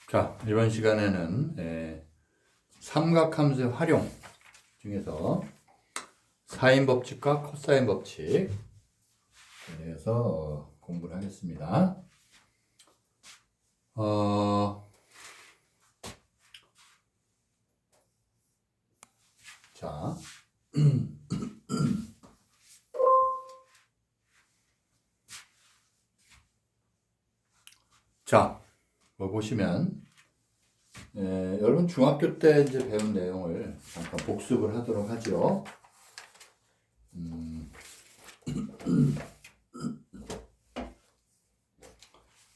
자, 이번 시간에는 삼각함수의 활용 중에서 사인 법칙과 코사인 법칙에 대해서 공부를 하겠습니다. 자, 자, 보시면 여러분 중학교 때 이제 배운 내용을 잠깐 복습을 하도록 하죠.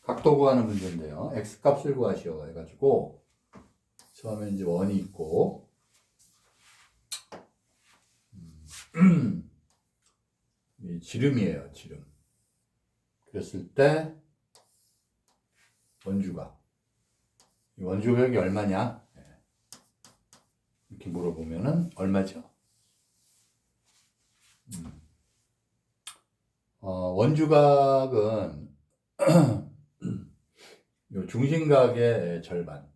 각도 구하는 문제인데요. x 값을 구하시오 해가지고 처음에 이제 원이 있고 지름이에요. 지름. 그랬을 때 원주각. 이 원주각이 얼마냐? 이렇게 물어보면은 얼마죠? 원주각은 요 중심각의 절반.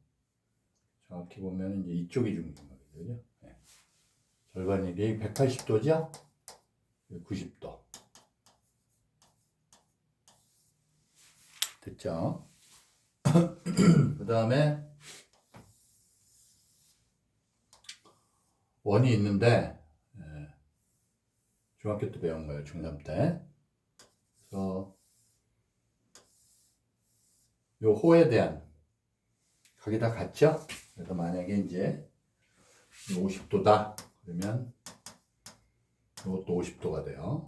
정확히 보면 이제 이쪽이 중심각이거든요. 절반이 이게 180도죠? 90도. 됐죠? 그 다음에 원이 있는데 중학교 때 배운 거예요. 중3 때. 그래서 요 호에 대한 각이 다 같죠? 그래서 만약에 이제 50도다 그러면 이것도 50도가 돼요.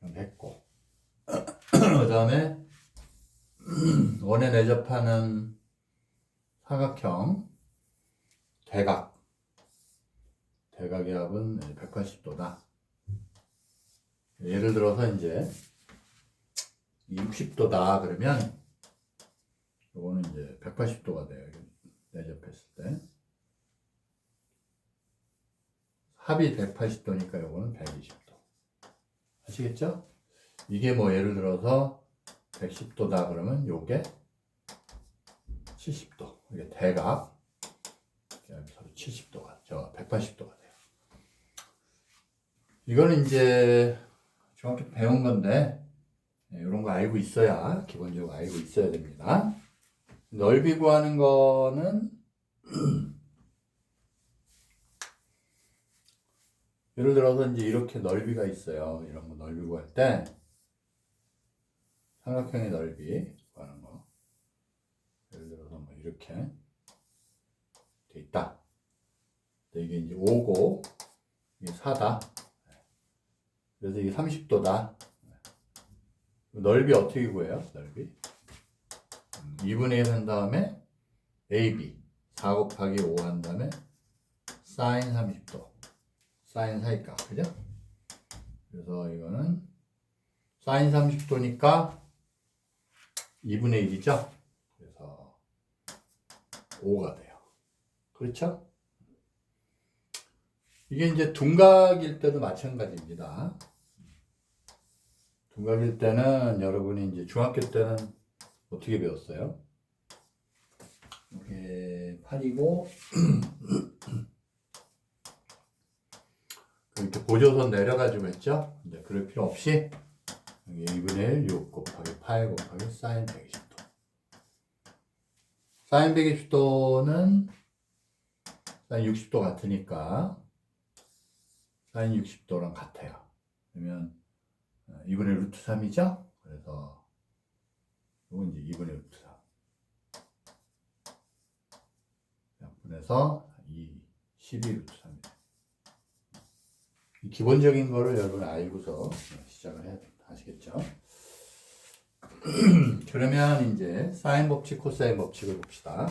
이렇게 했고 그 다음에 원에 내접하는 사각형 대각의 합은 180도다. 예를 들어서 이제 60도다 그러면 이거는 이제 180도가 돼요. 내접했을 때 합이 180도니까 이거는 120도. 아시겠죠? 이게 뭐 예를 들어서 110도다 그러면 요게 70도. 이게 대각 서로 70도가, 저 180도가 돼요. 이거는 이제 중학교 배운 건데 이런 거 알고 있어야, 기본적으로 알고 있어야 됩니다. 넓이 구하는 거는 예를 들어서 이제 이렇게 넓이가 있어요. 이런 거 넓이 구할 때 삼각형의 넓이 구하는 거. 예를 들어서 뭐 이렇게 돼 있다. 이게 이제 5고 이게 4다. 그래서 이게 30도다. 넓이 어떻게 구해요? 넓이 2분의 1 한 다음에 AB 4 곱하기 5 한 다음에 사인 30도 사인 사이값, 그죠? 그래서 이거는 사인 30도니까 2분의 1이죠? 그래서 5가 돼요. 그렇죠? 이게 이제 둔각일 때도 마찬가지입니다. 둔각일 때는 여러분이 이제 중학교 때는 어떻게 배웠어요? 이게 8이고 이렇게 보조선 내려가지고 했죠? 이제 그럴 필요 없이 여기 2분의 1 6 곱하기 8 곱하기 사인 120도. 사인 120도는 사인 60도 같으니까 사인 60도랑 같아요. 그러면 2분의 루트 3이죠? 그래서 이건 이제 2분의 루트 3. 약분해서 12 루트 3이에요. 기본적인 거를 여러분 알고서 시작을 해야 됩니다. 아시겠죠? 그러면 이제 사인 법칙, 코사인 법칙을 봅시다.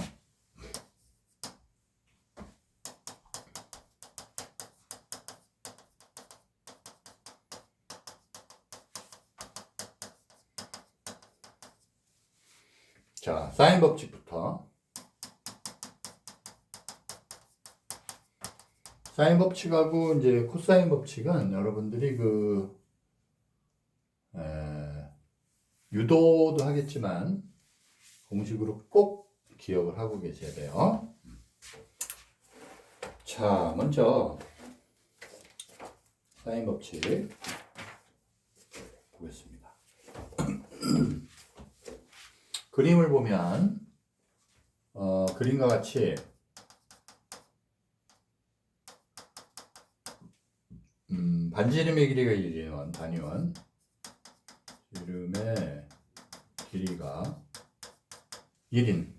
자, 사인 법칙부터. 사인 법칙하고 이제 코사인 법칙은 여러분들이 유도도 하겠지만 공식으로 꼭 기억을 하고 계셔야 돼요. 자, 먼저 사인 법칙 보겠습니다. 그림을 보면 그림과 같이 반지름의 길이가 1인 단위원, 지름의 길이가 1인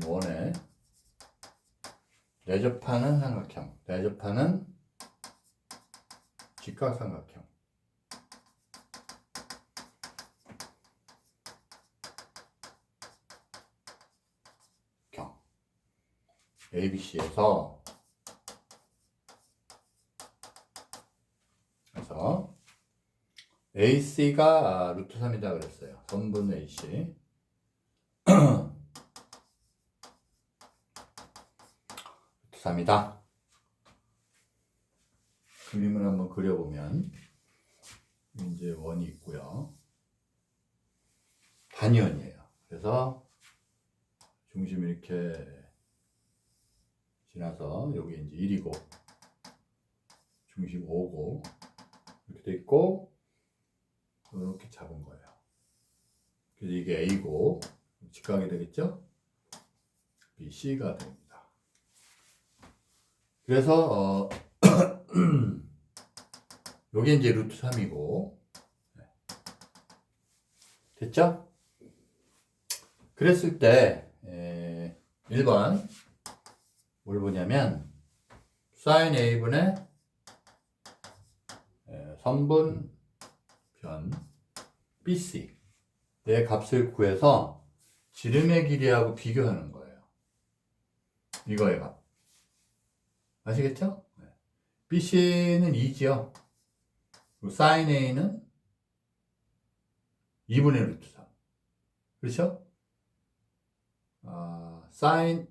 원에 내접하는 삼각형, 내접하는 직각삼각형 ABC에서 그래서 AC가 루트 3이다 그랬어요. 선분 AC 루트 3이다. 그림을 한번 그려보면 이제 원이 있고요. 단위원이에요. 그래서 중심이 이렇게 지나서 여기 이제 1이고 중심 5고 이렇게 돼 있고 이렇게 잡은 거예요. 그래서 이게 A고 직각이 되겠죠? BC가 됩니다. 그래서 여기 이제 루트 3이고 됐죠? 그랬을 때 1번 뭘 보냐면 sin A분의 선분 변 BC 내 값을 구해서 지름의 길이하고 비교하는 거예요. 이거의 값. 아시겠죠? BC는 2죠. 그리고 sin A는 2분의 루트 3. 그렇죠? sin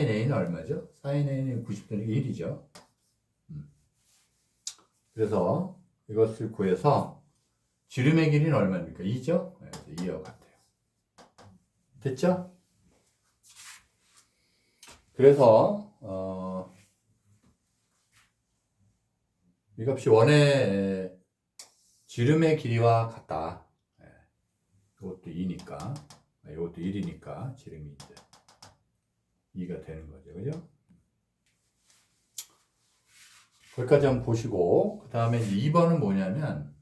A는 얼마죠? sin A는 90도니까 1이죠. 그래서 이것을 구해서 지름의 길이는 얼마입니까? 2죠? 네, 2와 같아요. 됐죠? 그래서 이 값이 원의 지름의 길이와 같다. 이것도 2니까 이것도 1이니까 지름이 이제 2가 되는 거죠. 그죠? 거기까지 한번 보시고 그 다음에 2번은 뭐냐면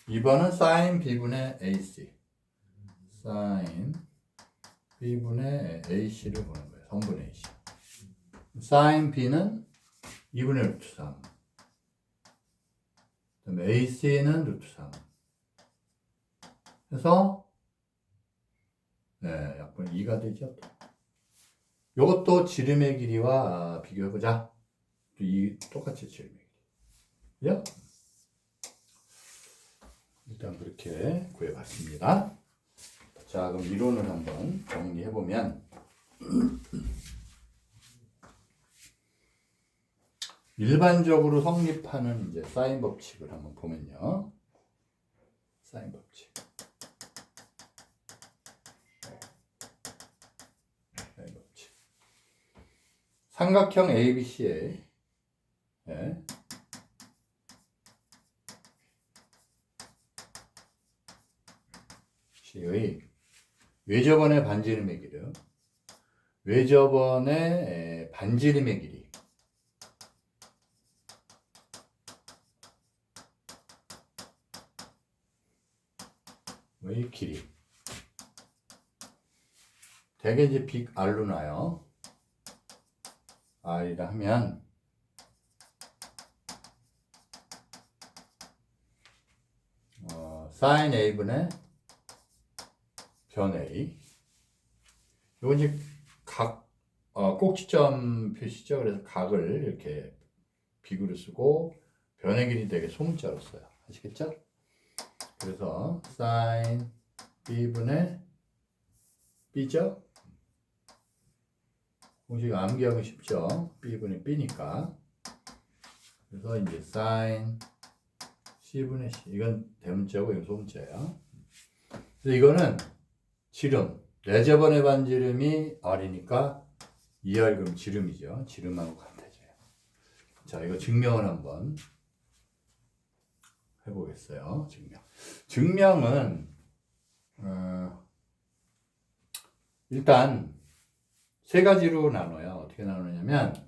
2번은 sin B분의 AC sin B분의 AC를 보는 거예요. 선분 AC sin B는 2분의 루트 3 그 다음에 AC는 루트 3 해서 약분 2가 되죠. 이것도 지름의 길이와 비교해보자. 또 똑같이 지름의 길이. 그죠? 일단 그렇게 구해봤습니다. 자, 그럼 이론을 한번 정리해보면 일반적으로 성립하는 이제 사인 법칙을 한번 보면요. 사인 법칙. 삼각형 ABC의 외접원의 반지름의 길이 외접원의 반지름의 길이 의 길이 대개 이제 빅 R로 나요. R이라 하면 sin A분의 변 A 이건 이제 꼭지점 표시죠. 그래서 각을 이렇게 빅으로 쓰고 변의 길이 되게 소문자로 써요. 아시겠죠? 그래서 sin B분의 B죠? 공식 암기하기 쉽죠? B분의 B니까. 그래서 이제 sin C분의 C. 이건 대문자고 이건 소문자야. 그래서 이거는 지름. 4제곱의 반지름이 R이니까 2R 그럼 지름이죠. 지름하고 같아져요. 자, 이거 증명을 한번 해보겠어요. 증명은 일단 세 가지로 나눠요. 어떻게 나누냐면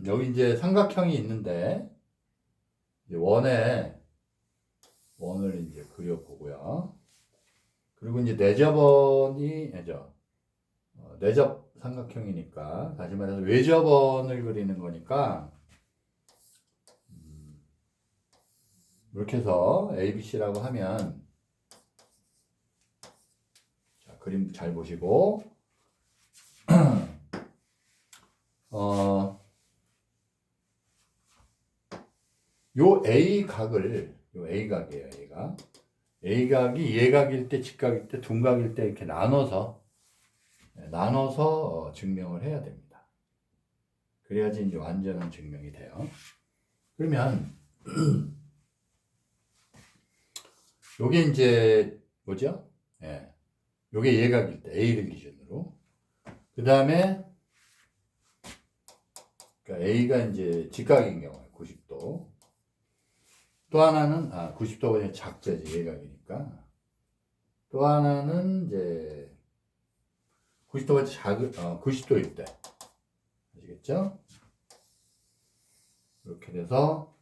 여기 이제 삼각형이 있는데 이제 원을 이제 그려보고요. 그리고 이제 내접 삼각형이니까 다시 말해서 외접원을 그리는 거니까 이렇게 해서 ABC라고 하면 자, 그림 잘 보시고 요 A각이에요. A각이 예각일 때, 직각일 때, 둔각일 때 이렇게 나눠서 증명을 해야 됩니다. 그래야지 이제 완전한 증명이 돼요. 그러면 요게 이제 뭐죠? 예. 요게 예각일 때 A를 기준으로. 그 다음에 그러니까 A가 이제 직각인 경우에 90도. 또 하나는 90도가 그냥 작자지 예각이니까. 또 하나는 이제 90도가 90도일 때. 아시겠죠? 이렇게 돼서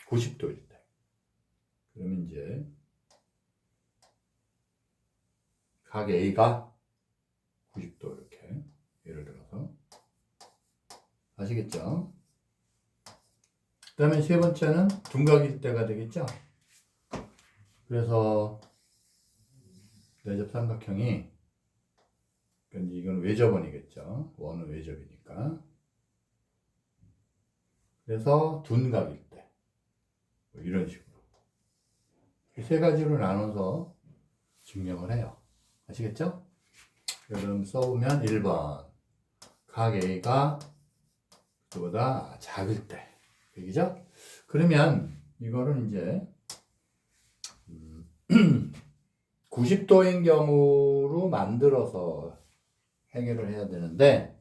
90도일 때. 그러면 이제 각 A가 90도 이렇게 예를 들어서 아시겠죠? 그 다음에 세 번째는 둔각일 때가 되겠죠? 그래서 내접 삼각형이 그러니까 이건 외접원이겠죠? 원은 외접이니까. 그래서 둔각일 때 뭐 이런 식으로 세 가지로 나눠서 증명을 해요. 아시겠죠? 그럼 써보면 1번 각 A가 그보다 작을 때 얘기죠? 그러면 이거는 이제 90도인 경우로 만들어서 해결을 해야 되는데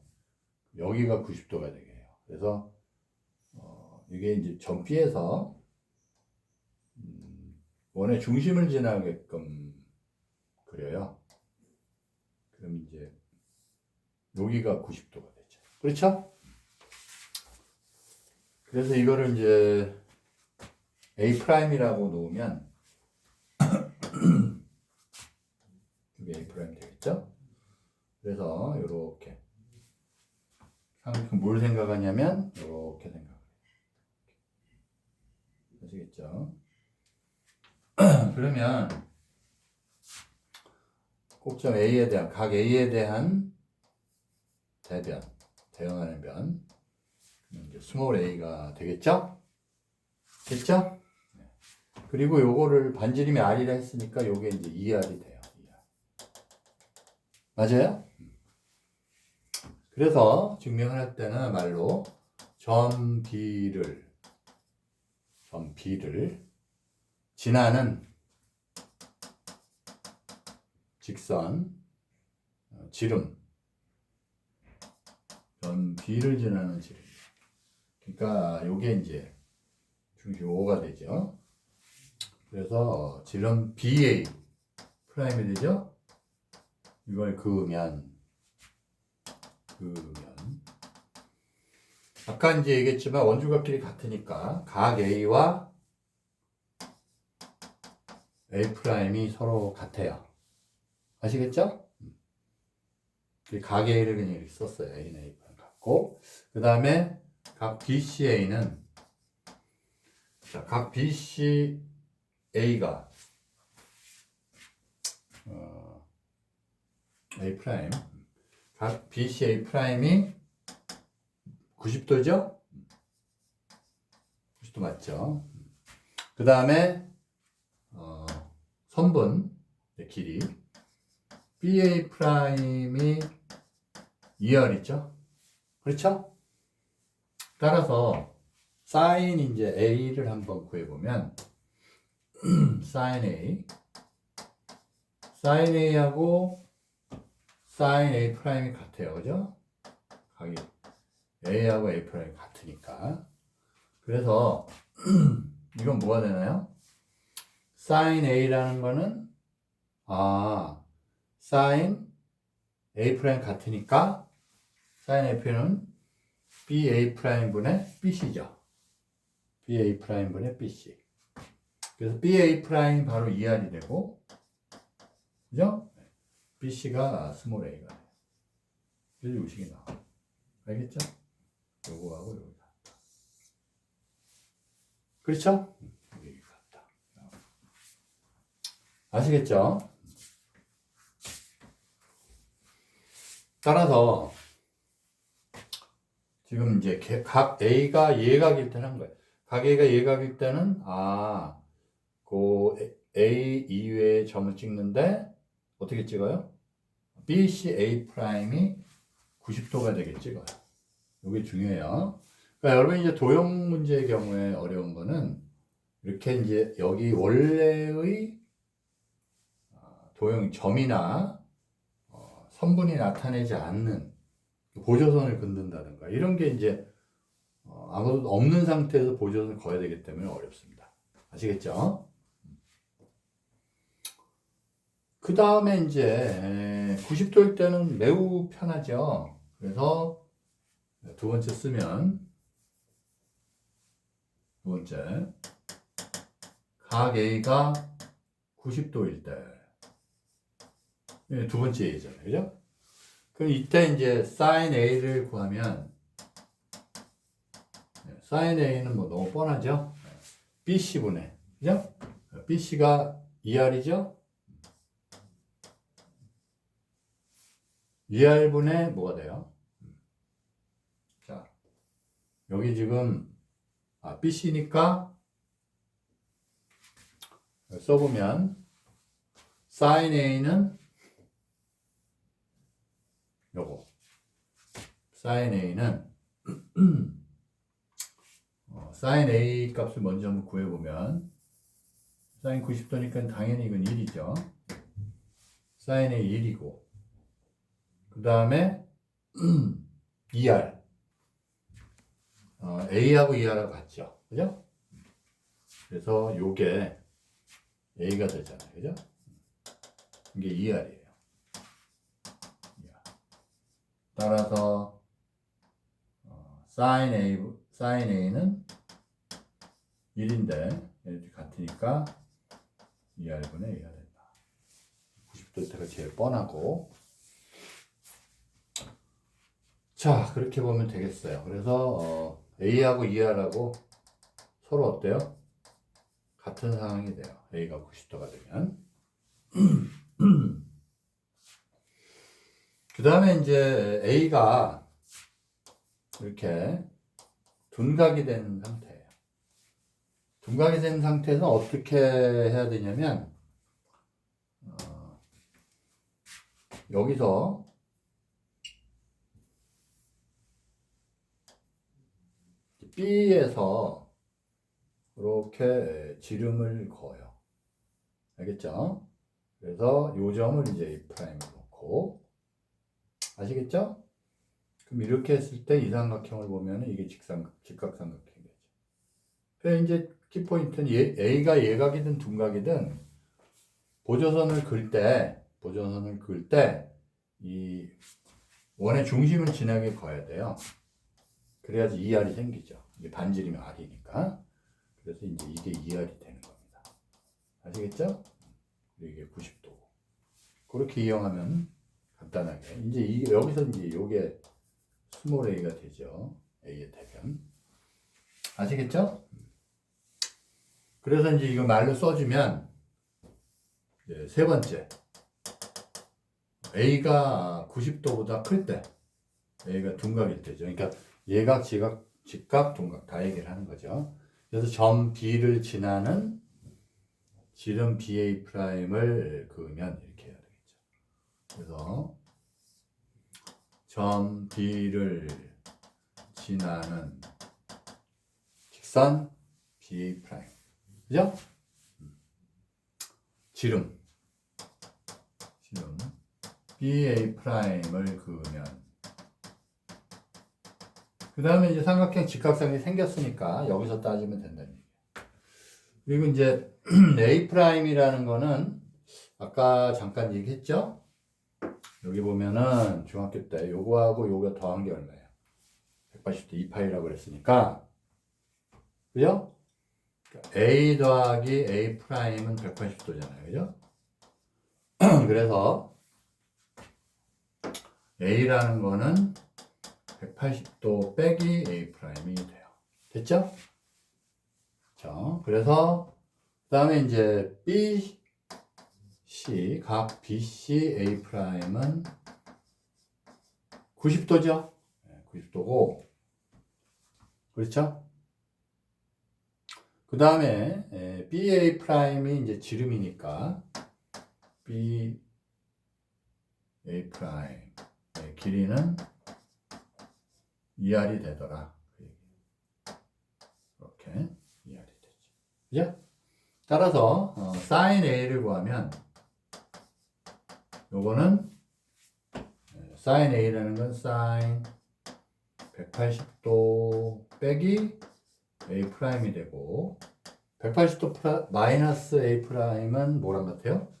여기가 90도가 되게 해요. 그래서 이게 이제 점피해서 원의 중심을 지나게끔 그려요. 그럼 이제 여기가 90도가 되죠. 그렇죠? 그래서 이거를 이제 A'이라고 놓으면 이게 A' 되겠죠? 그래서 이렇게 뭘 생각하냐면 이렇게 생각해요. 아시겠죠? 그러면 꼭점 A에 대한 각 A에 대한 대응하는 변 이제 스몰 a가 되겠죠? 됐죠? 네. 그리고 요거를 반지름이 r이라 했으니까 요게 이제 2r이 돼요. 2r. 맞아요? 그래서 증명을 할 때는 말로 점 B를 지나는 직선 지름 점 B를 지나는 지름. 그러니까 요게 이제 중심 5가 되죠. 그래서 지름 BA 프라임이 되죠. 이걸 그으면 아까 이제 얘기했지만 원주각끼리 같으니까 각 A와 A 프라임이 서로 같아요. 아시겠죠? 각 A를 그냥 이렇게 썼어요. A는 A 프라임 같고 그 다음에 각 BCA는 각 BCA가 A 프라임 각 BCA 프라임이 90도죠? 90도 맞죠? 그 다음에 선분 길이 BA 프라임이 2R 있죠? 그렇죠? 따라서 sin 이제 a를 한번 구해보면 sin a하고 sin a 프라임이 같아요, 그죠? 각이 a하고 a 프라임이 같으니까. 그래서 이건 뭐가 되나요? sin a라는 거는 sin a 프라임 같으니까 sin a는 ba 프라임분의 bc죠. ba 프라임분의 bc. 그래서 ba 프라임 바로 2r이 되고, 그죠? bc가 스몰 a가 돼요. 그래서 요식이 나와. 알겠죠? 요거하고 요거 같다. 그렇죠? 여기 같다. 아시겠죠? 따라서 지금 이제 각 a가 예각일 때는 한 거예요. 각 a가 예각일 때는 그 a 이외의 점을 찍는데 어떻게 찍어요? BC A 프라임이 90도가 되게 찍어요. 이게 중요해요. 그러니까 여러분 이제 도형 문제의 경우에 어려운 거는 이렇게 이제 여기 원래의 도형 점이나 선분이 나타내지 않는 보조선을 긋는다든가 이런 게 이제 아무도 없는 상태에서 보조선을 그어야 되기 때문에 어렵습니다. 아시겠죠? 그 다음에 이제 90도일 때는 매우 편하죠. 그래서 두 번째 쓰면 두 번째 각 A가 90도일 때 두 번째 A잖아요. 그죠? 그럼 이때 이제 sin A를 구하면 sin A는 뭐 너무 뻔하죠? BC분의 그죠? BC가 2R이죠? 2R분의 뭐가 돼요? 자, 여기 지금 BC니까 써보면 sin A는 요거 sin A는 sin A 값을 먼저 한번 구해보면 sin 90도니까 당연히 이건 1이죠. sin A 1이고 그 다음에 2R A하고 2R하고 같죠. 그죠? 그래서 요게 A가 되잖아요. 그죠? 이게 2R이에요. 따라서 sin A는 1인데 이렇게 같으니까 2R분의 A가 된다. 90도 때가 제일 뻔하고 자 그렇게 보면 되겠어요. 그래서 A하고 2R하고 서로 어때요? 같은 상황이 돼요. A가 90도가 되면 그 다음에 이제 A가 이렇게 둔각이 된 상태예요. 둔각이 된 상태에서 어떻게 해야 되냐면 여기서 B에서 이렇게 지름을 그어요. 알겠죠? 그래서 요 점을 이제 A 프라임으로 놓고 아시겠죠? 그럼 이렇게 했을 때 이 삼각형을 보면 이게 직각삼각형이 되죠. 그래서 이제 키포인트는 A가 예각이든 둔각이든 보조선을 그을 때 이 원의 중심을 지나게 그어야 돼요. 그래야지 2R이 생기죠. 이게 반지름이 R이니까. 그래서 이제 이게 2R이 되는 겁니다. 아시겠죠? 이게 90도고. 그렇게 이용하면 간단하게. 이제 여기서 이제 요게 스몰 a가 되죠. a의 대변. 아시겠죠? 그래서 이제 이거 말로 써주면 이제 세 번째 a가 90도보다 클 때 a가 둔각일 때죠. 그러니까 예각, 직각, 둔각 다 얘기를 하는 거죠. 그래서 점 B를 지나는 지름 BA 프라임을 그으면 이렇게 해야 되겠죠. 그래서 점 B를 지나는 직선 BA 프라임. 그죠? 지름 BA 프라임을 그으면 그 다음에 이제 삼각형 직각선이 생겼으니까 여기서 따지면 된다는 얘기예요. 그리고 이제 A 프라임이라는 거는 아까 잠깐 얘기했죠? 여기 보면은 중학교 때 요거하고 요거 더한 게 얼마예요? 180도 2파이라고 그랬으니까 그죠? A 더하기 A 프라임은 180도잖아요. 그죠? 그래서 A라는 거는 180도 빼기 A 프라임이 돼요. 됐죠? 자, 그래서 그 다음에 이제 BC, 각 BC A 프라임은 90도죠? 90도고 그렇죠? 그 다음에 BA 프라임이 이제 지름이니까 BA 프라임 길이는 2R이 되더라. 이렇게 2R이 되죠. 그죠? 따라서 sin A를 구하면 요거는 sin A라는 건 sin 180도 빼기 A 프라임이 되고 180도 마이너스 A 프라임은 뭐랑 같아요?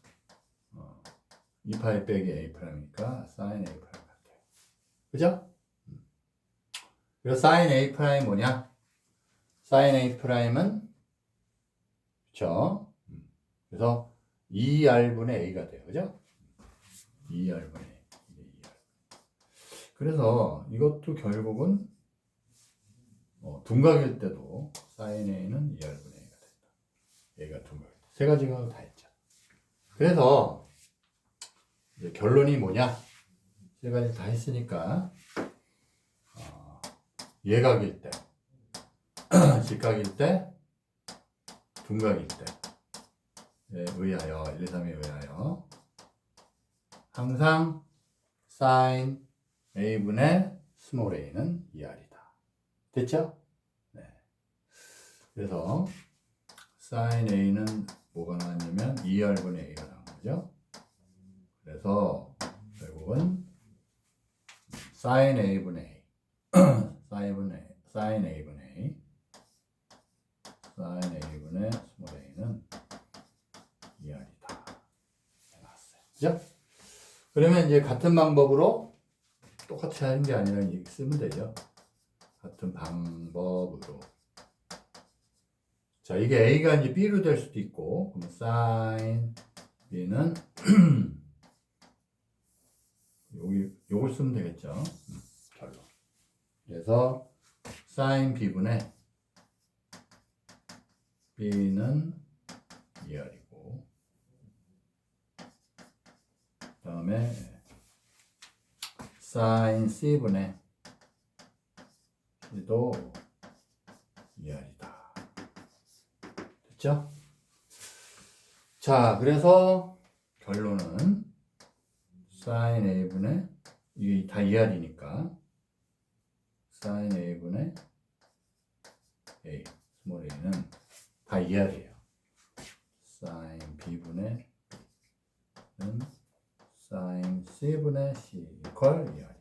2파이 빼기 A 프라임이니까 sin A 프라임 같아요. 그죠? 그래서 sin A 프라임 뭐냐? sin A 프라임은 그쵸? 그래서 2R분의 A가 돼요. 그죠? 2R분의 A. 그래서 이것도 결국은 둔각일 때도 sin A는 2R분의 A가 된다. A가 둔각일 때. 세 가지가 다 했죠. 그래서 이제 결론이 뭐냐? 세 가지 다 했으니까 예각일 때, 직각일 때, 둔각일 때 의하여 1, 2, 3에 의하여 항상 sin A분의 스몰 a는 2R이다. 됐죠? 네. 그래서 sin A는 뭐가 나왔냐면 2R분의 A가 나온 거죠. 그래서 결국은 sin A분의 A sin A분의 스몰 a는 2R이다. 나왔어요. 그죠? 그러면 이제 같은 방법으로 똑같이 하는 게 아니라 이렇게 쓰면 되죠. 같은 방법으로. 자, 이게 A가 이제 B로 될 수도 있고, 그럼 sin B는 요걸 쓰면 되겠죠. 결론. 그래서 sin B분의 B는 2R이고, 그 다음에 sin C분의 C도 2R이다. 됐죠? 자, 그래서 결론은 sin A분의 이게 다 2R이니까 sin A분의 A, 스몰 a는 다 2R이에요. sin B분의 는 sin C분의 C 이퀄 2R이다.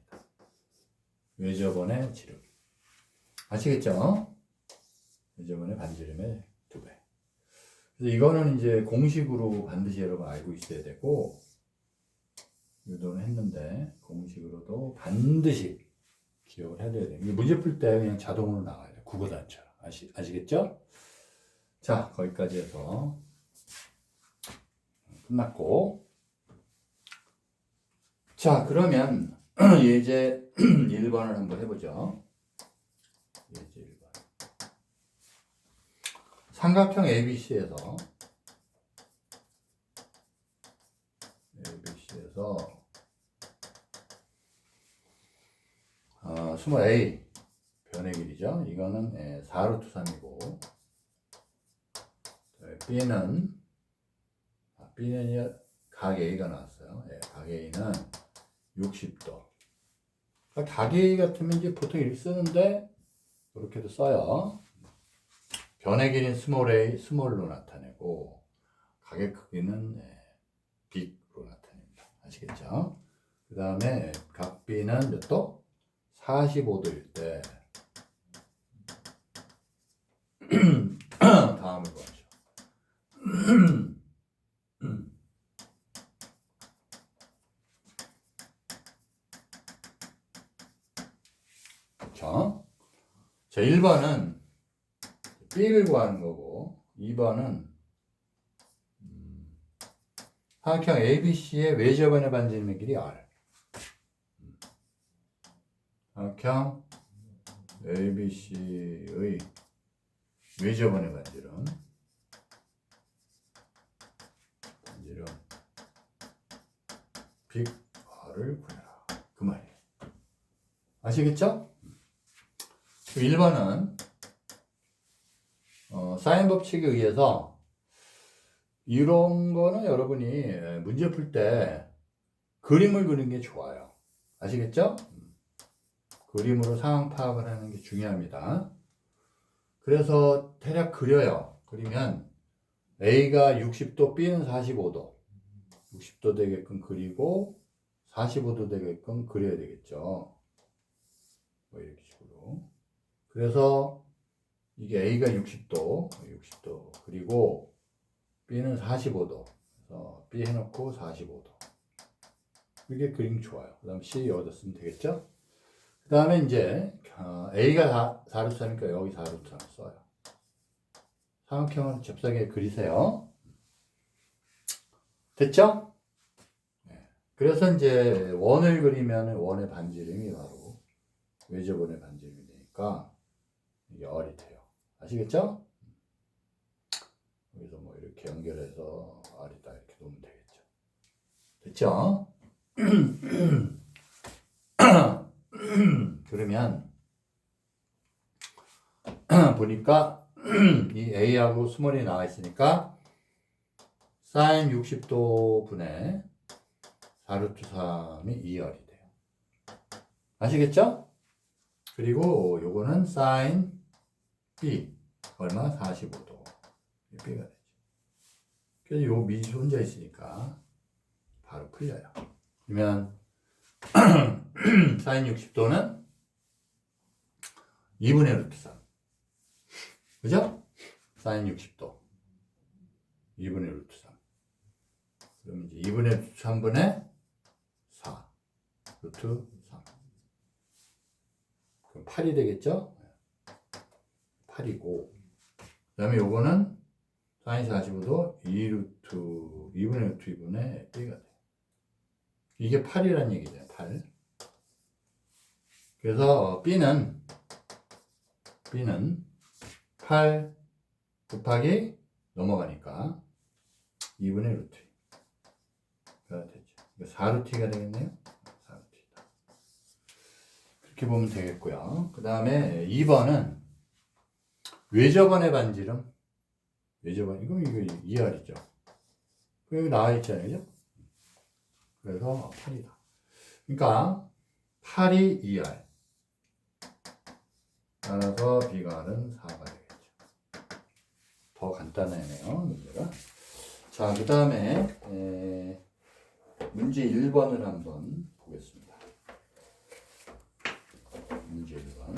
외접원의 지름. 아시겠죠? 외접원의 반지름의 2배. 그래서 이거는 이제 공식으로 반드시 여러분 알고 있어야 되고, 유도는 했는데 공식으로도 반드시 기억을 해둬야 돼요. 문제 풀 때 그냥 자동으로 나와야 돼요. 국어단처럼. 아시겠죠? 자, 거기까지 해서 끝났고, 자, 그러면 예제 1번을 한번 해보죠. 예제 1번. 삼각형 ABC에서 스몰 a 변의 길이죠. 이거는 4루트 3이고 B는 각 A가 나왔어요. 각 A는 60도. 각 A 같으면 이제 보통 이렇게 쓰는데 이렇게도 써요. 변의 길이는 스몰 a, 스몰로 나타내고 가격 크기는 빅으로 나타냅니다. 아시겠죠? 그 다음에 각 B는 몇 도? 45도일 때 다음을 보죠. 그렇죠? 자, 1번은 B를 구하는 거고 2번은 삼각형 ABC의 외접원의 반지름의 길이 R. 삼각형 ABC의 외접원의 반지름 빅 R을 구해라. 그 말이에요. 아시겠죠? 1번은 사인 법칙에 의해서 이런 거는 여러분이 문제 풀 때 그림을 그리는 게 좋아요. 아시겠죠? 그림으로 상황 파악을 하는 게 중요합니다. 그래서 대략 그려요. 그리면 A가 60도, B는 45도. 60도 되게끔 그리고 45도 되게끔 그려야 되겠죠. 뭐 이렇게 식으로. 그래서 이게 A가 60도 그리고 B는 45도. 그래서 B 해놓고 45도. 이게 그림 좋아요. 그 다음 C 여기다 쓰면 되겠죠? 그 다음에 이제 A가 4루트 3이니까 여기 4루트 3 써요. 삼각형을 잽싸게 그리세요. 됐죠? 네. 그래서 이제 원을 그리면 원의 반지름이 바로 외접원의 반지름이 되니까 이게 R이 돼요. 아시겠죠? 여기서 뭐 이렇게 연결해서 R이다 이렇게 놓으면 되겠죠. 됐죠? 그러면 보니까 이 A하고 스몰이 나와 있으니까 사인 60도 분의 4루트 3이 2R이 돼요. 아시겠죠? 그리고 요거는 사인 B 얼마? 45도 B가 되죠. 그래서 요 미지 혼자 있으니까 바로 풀려요. 그러면 사인 60도는 2분의 루트 3 그죠? 사인 60도 2분의 루트 3 그럼 이제 2분의 루트 3분의 4 루트 3 그럼 8이 되겠죠? 8이고 그 다음에 요거는 사인 45도 2분의 루트 2분의 B가 돼요. 이게 8이란 얘기죠. 8. 그래서 B는 8 곱하기 넘어가니까 2분의 루트 2가 되죠. 4루트가 되겠네요. 4루트다. 그렇게 보면 되겠고요. 그 다음에 2번은 외접원의 반지름. 외접원, 이거 2R이죠. 여기 나와 있잖아요. 그죠? 그래서 8이다. 그러니까 8이 2R. 따라서 B가는 4가 되겠죠. 더 간단하네요, 문제가. 자, 그 다음에 문제 1번을 한번 보겠습니다. 문제 1번.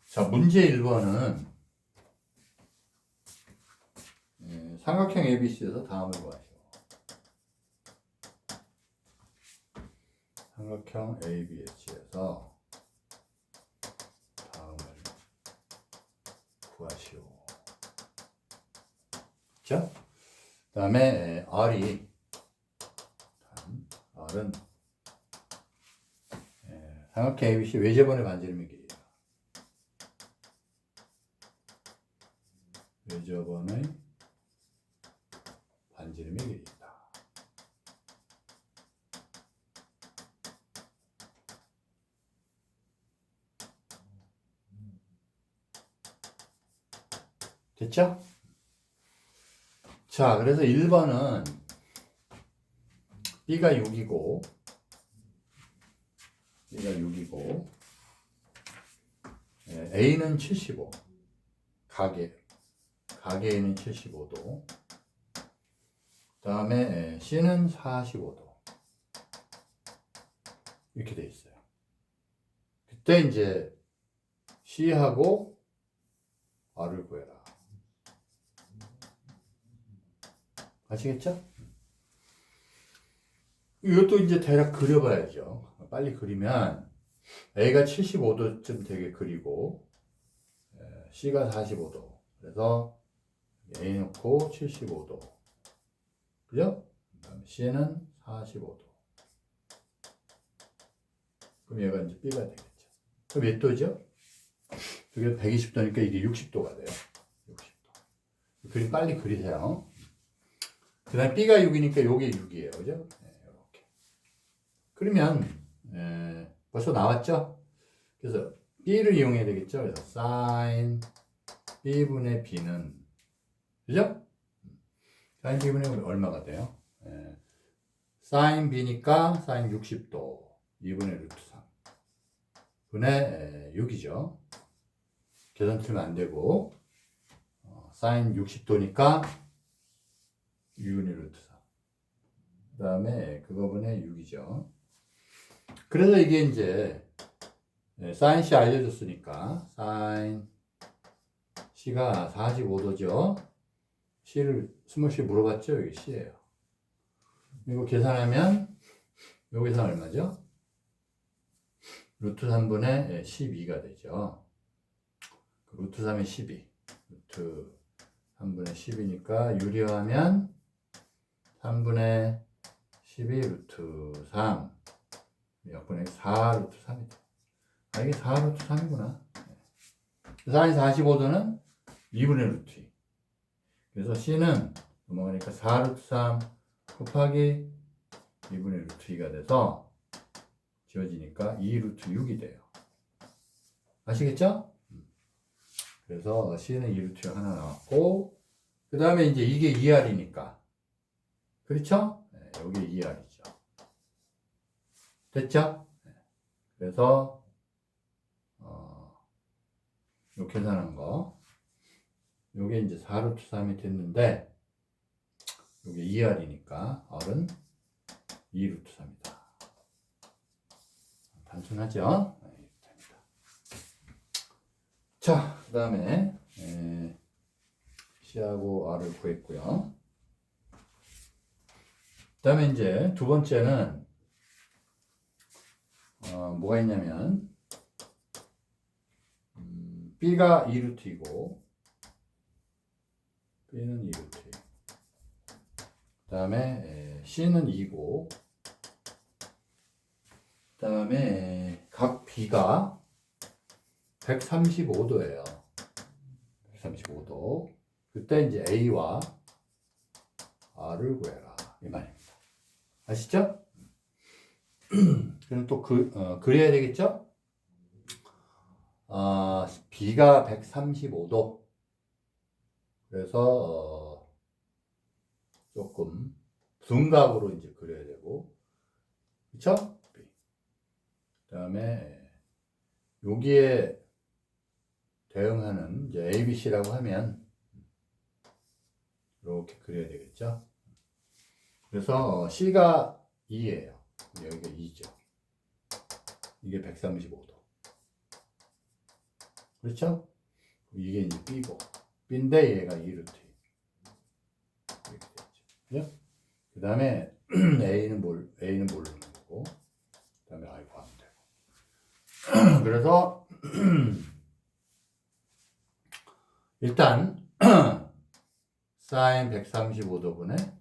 자, 문제 1번은 삼각형 ABC에서 다음을 구하시오. 삼각형 ABC에서 다음을 구하시오. 자, 그 다음에 R은 삼각형 ABC 외접원의 반지름의 길이에요. 외접원의 반지름의 길이다. 됐죠? 자, 그래서 1번은 B가 6이고 A는 75. 가게 A는 75도. 그 다음에 C는 45도. 이렇게 돼 있어요. 그때 이제 C하고 R을 구해라. 아시겠죠? 이것도 이제 대략 그려봐야죠. 빨리 그리면 A가 75도쯤 되게 그리고 C가 45도. 그래서 A 놓고 75도. 그죠? 그다음에 C는 45도. 그럼 얘가 이제 B가 되겠죠. 그럼 몇 도죠? 이게 120도니까 이게 60도가 돼요. 60도. 그림 빨리 그리세요. 그 다음에 B가 6이니까 요게 6이에요. 그죠? 네, 이렇게. 그러면, 벌써 나왔죠? 그래서 B를 이용해야 되겠죠? 그래서 sin B분의 B는, 그죠? sin B분의 얼마가 돼요? sin B니까 sin 60도. 2분의 루트 3. 분의 6이죠. 계산 틀면 안 되고, sin 60도니까 2분의 루트 3. 그 다음에 그거분의 6이죠. 그래서 이게 이제 sin C 알려줬으니까 sin C가 45도죠. C를 스몰 C 물어봤죠? 여기 C예요. 이거 계산하면 여기서 얼마죠? 루트 3분의 12가 되죠. 루트 3의 12. 루트 3분의 10이니까 유리하면 3분의 12 루트 3 역분의 4 루트 3이다. 아, 이게 4 루트 3이구나. 사인 45도는 2분의 루트 2. 그래서 C는 넘어가니까 4 루트 3 곱하기 2분의 루트 2가 돼서 지워지니까 2 루트 6이 돼요. 아시겠죠? 그래서 C는 2 루트 6 하나 나왔고, 그 다음에 이제 이게 2R이니까. 그렇죠? 네, 여기 2R이죠. 됐죠? 네. 그래서, 요 계산한 거. 요게 이제 4 루트 3이 됐는데, 요게 2R이니까, R은 2 루트 3이다. 단순하죠? 네, 됩니다. 자, 그 다음에, C하고 R을 구했고요. 그 다음에 이제 두 번째는, 뭐가 있냐면, B가 2루트이고, B는 2루트. 그 다음에 C는 2고, 그 다음에 각 B가 135도예요. 135도. 그때 이제 A와 R을 구해라. 이 말입니다. 아시죠? 그럼 또 그려야 되겠죠? B가 135도. 그래서 조금 둔각으로 이제 그려야 되고, 그쵸? 그 다음에 여기에 대응하는 이제 ABC라고 하면 이렇게 그려야 되겠죠? 그래서 C가 2예요. 여기가 2죠. 이게 135도. 그렇죠? 이게 이제 B고, B인데 얘가 2루트. 이렇게 되죠. 그 다음에 A는 모르는 거고, 그 다음에 I 구하면 되고. 그래서 일단 sin 135도분의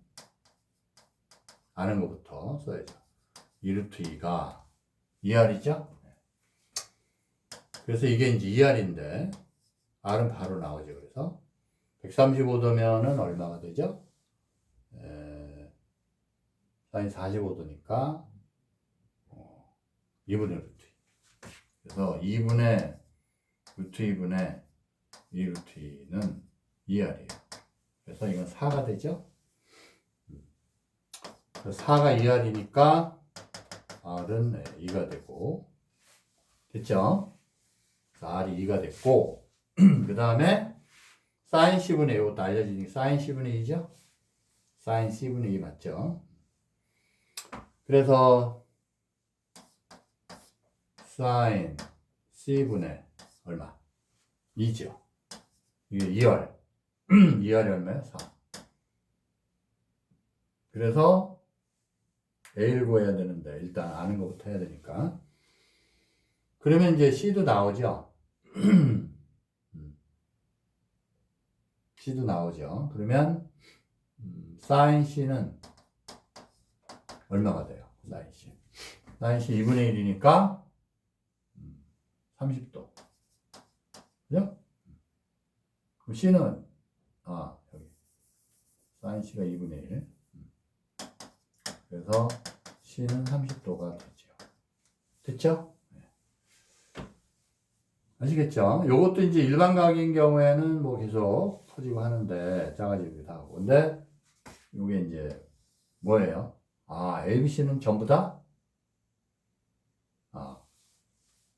아는 것부터 써야죠. 2루트 2가 2R이죠? 그래서 이게 이제 2R인데 R은 바로 나오죠. 그래서 135도면은 얼마가 되죠? sin 45도니까 2분의 루트 2. 그래서 2분의 루트 2분의 2 루트 2는 2R이에요. 그래서 이건 4가 되죠? 4가 2R이니까 R은 2가 되고, 됐죠? R이 2가 됐고 그 다음에 사인 C분의 이것도 알려지니까 사인 C분의 2죠? 사인 C분의 2 맞죠? 그래서 사인 C분의 얼마? 2죠. 이게 2월. 2월이 얼마예요? 4. 그래서 A를 구해야 되는데 일단 아는 것부터 해야 되니까. 그러면 이제 C도 나오죠. C도 나오죠. 그러면 사인 C는 얼마가 돼요? 사인 C. 사인 C 2분의 1이니까 30도. 그죠? 그럼 C는 여기 사인 C가 2분의 1. 그래서 C는 30도가 되죠. 됐죠? 아시겠죠? 요것도 이제 일반 각인 경우에는 뭐 계속 터지고 하는데 작아지기도 하고. 근데 요게 이제 뭐예요? ABC는 전부 다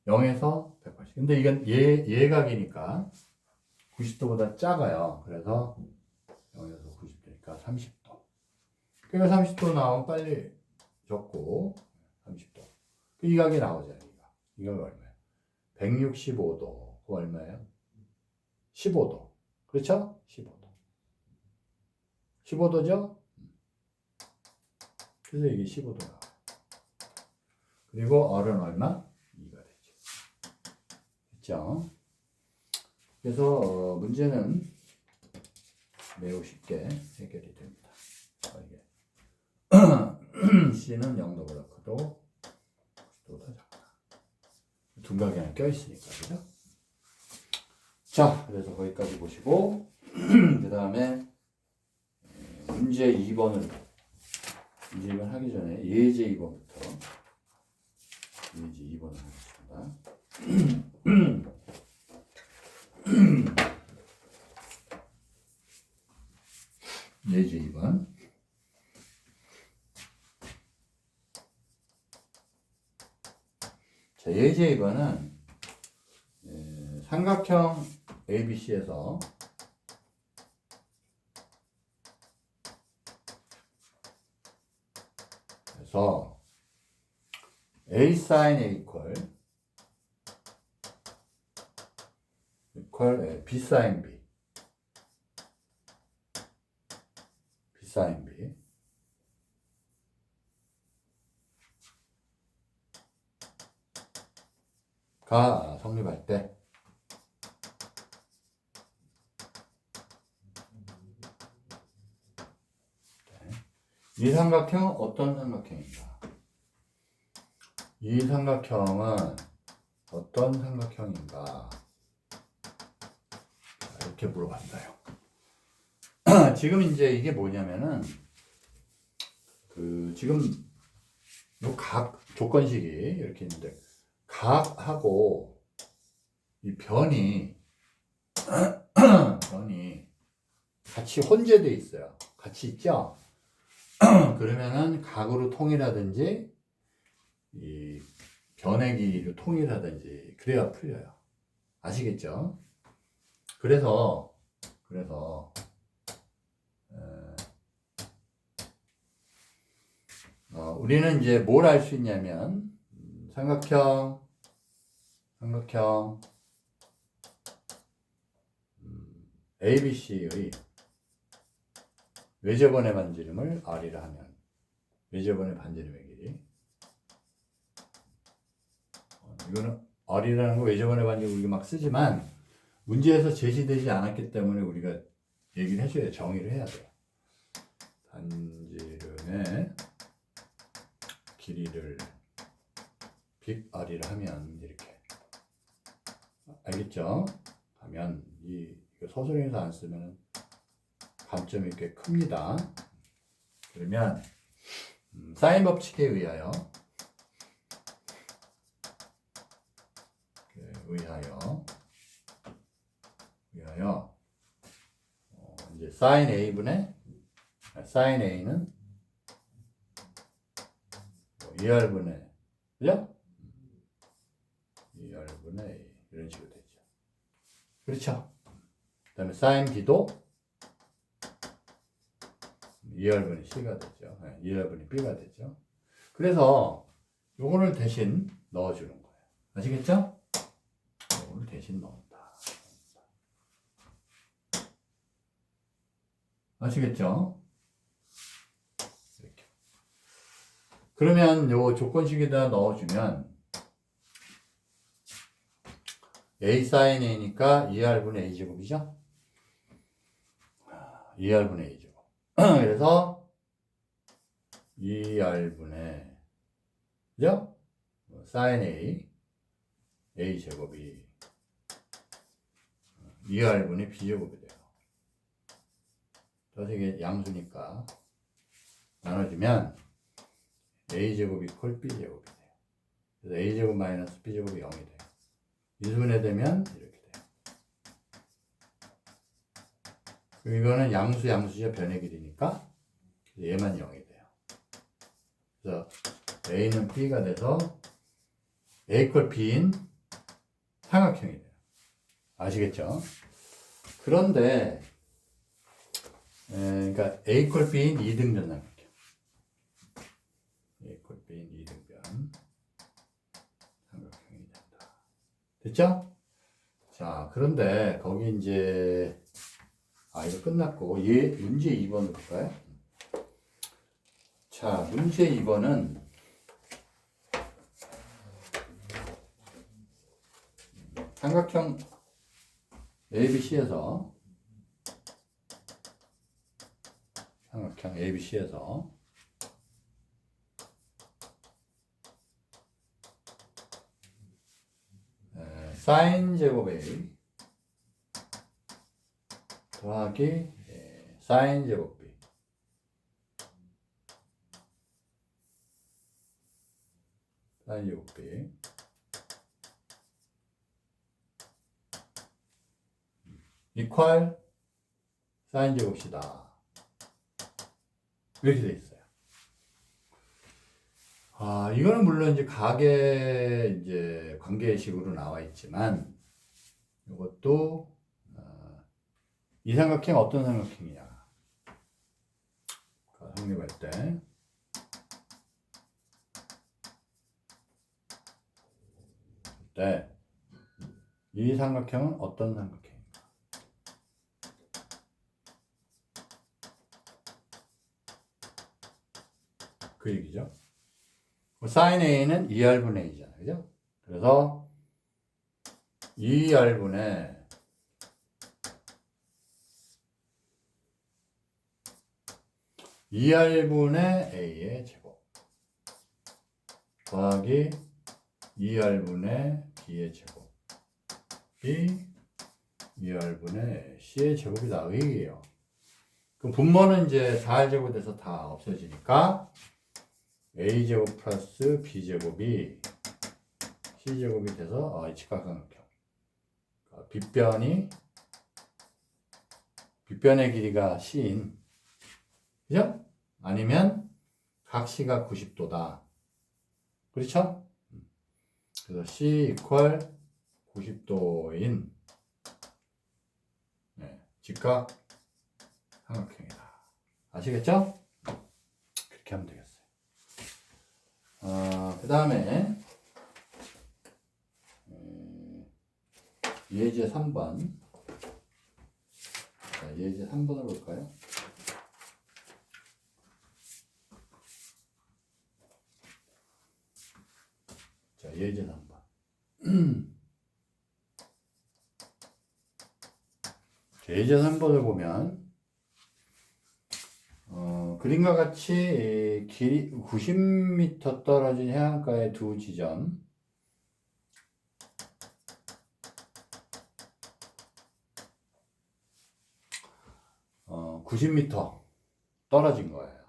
0에서 180. 근데 이건 예각이니까 90도보다 작아요. 그래서 0에서 90도니까 30도. 그러니까 30도 나오면 빨리 적고 30도. 이 각이 나오죠. 이 각이 얼마예요? 165도. 그거 얼마예요? 15도. 그렇죠? 15도. 15도죠? 그래서 이게 15도 나와요. 그리고 R은 얼마? 2가 되죠. 됐죠? 그래서 문제는 매우 쉽게 해결이 됩니다. 이게 C는 0도보다 크고 90도보다 작다. 둔각이 하나 껴있으니까, 그죠? 자, 그래서 거기까지 보시고 그 다음에 문제 2번을 문제 2번 하기 전에 예제 2번부터 예제 2번을 하겠습니다. 예제 2번. 자, 예제 2번은 삼각형 ABC에서 그래서 A sin A 이퀄 B sin B sin B 가 성립할 때 이 삼각형 어떤 삼각형인가? 이 삼각형은 어떤 삼각형인가? 이렇게 물어봤어요. 지금 이제 이게 뭐냐면은 지금 요 각 조건식이 이렇게 있는데 각하고 이 변이 같이 혼재돼 있어요. 같이 있죠? 그러면은 각으로 통일하든지 이 변의 길이로 통일하든지 그래야 풀려요. 아시겠죠? 그래서 우리는 이제 뭘 알 수 있냐면 삼각형 ABC의 외접원의 반지름을 R이라 하면 외접원의 반지름의 길이 이거는 R이라는 거 외접원의 반지름 우리가 막 쓰지만 문제에서 제시되지 않았기 때문에 우리가 얘기를 해줘야 정의를 해야 돼요. 반지름의 길이를 빅 R이라 하면 이렇게 알겠죠? 하면 이거 서술형에서 안 쓰면 감점이 꽤 큽니다. 그러면 사인 법칙에 의하여 이제 사인 A분의 사인 A는 2R분의 그죠? 2R분의 A 이런 식으로 되죠. 그렇죠? 그 다음에 사인 B도 2R분의 C가 되죠. 2R분의 B가 되죠. 그래서 요거를 대신 넣어주는 거예요. 아시겠죠? 요거를 대신 넣는다. 아시겠죠? 이렇게. 그러면 요 조건식에다 넣어주면 A sin A니까 2R분의 A제곱이죠? 2R분의 A제곱. 그래서 2R분의 그죠? sin A A제곱이 2R분의 B제곱이 돼요. 그래서 이게 양수니까 나눠주면 A제곱 이퀄 B제곱이 돼요. 그래서 A제곱 마이너스 B제곱이 0이 돼요. 인수분해되면 이렇게 돼요. 이거는 양수죠. 변의 길이니까 얘만 0이 돼요. 그래서 A는 B가 돼서 A 이퀄 B인 삼각형이 돼요. 아시겠죠? 그런데 그러니까 A 이퀄 B인 2등변 삼각형. A 이퀄 B인 2등변 삼각형이 된다. 됐죠? 자, 그런데 거기 이제 이거 끝났고 문제 2번 볼까요? 자, 문제 2번은 삼각형 ABC에서 사인 제곱 A 더하기 사인 제곱 B 사인 제곱 B 이퀄 사인 제곱 C다. 이렇게 돼 있어요. 이거는 물론 이제 각의 이제 관계식으로 나와 있지만 이것도 이 삼각형 어떤 삼각형이냐 성립할 때 이 삼각형은 어떤 삼각형인가? 그 얘기죠. sin A는 2R분의 A잖아요. 그죠? 그래서 2R분의 A의 제곱 더하기 2R분의 B의 제곱이 2R분의 C의 제곱이다. 이 얘기예요. 그럼 분모는 이제 4R제곱 돼서 다 없어지니까 A제곱 플러스 B제곱이 C제곱이 돼서 직각삼각형. 빗변의 길이가 C인, 그죠? 아니면 각시가 90도다. 그렇죠? 그래서 C 이퀄 90도인 직각 삼각형이다. 아시겠죠? 그렇게 하면 되겠어요. 그 다음에 예제 3번. 자, 예제 3번을 볼까요? 자, 예제 3번. 예제 3번을 보면 그림과 같이 길이 90m 떨어진 해안가의 두 지점 90m 떨어진 거예요.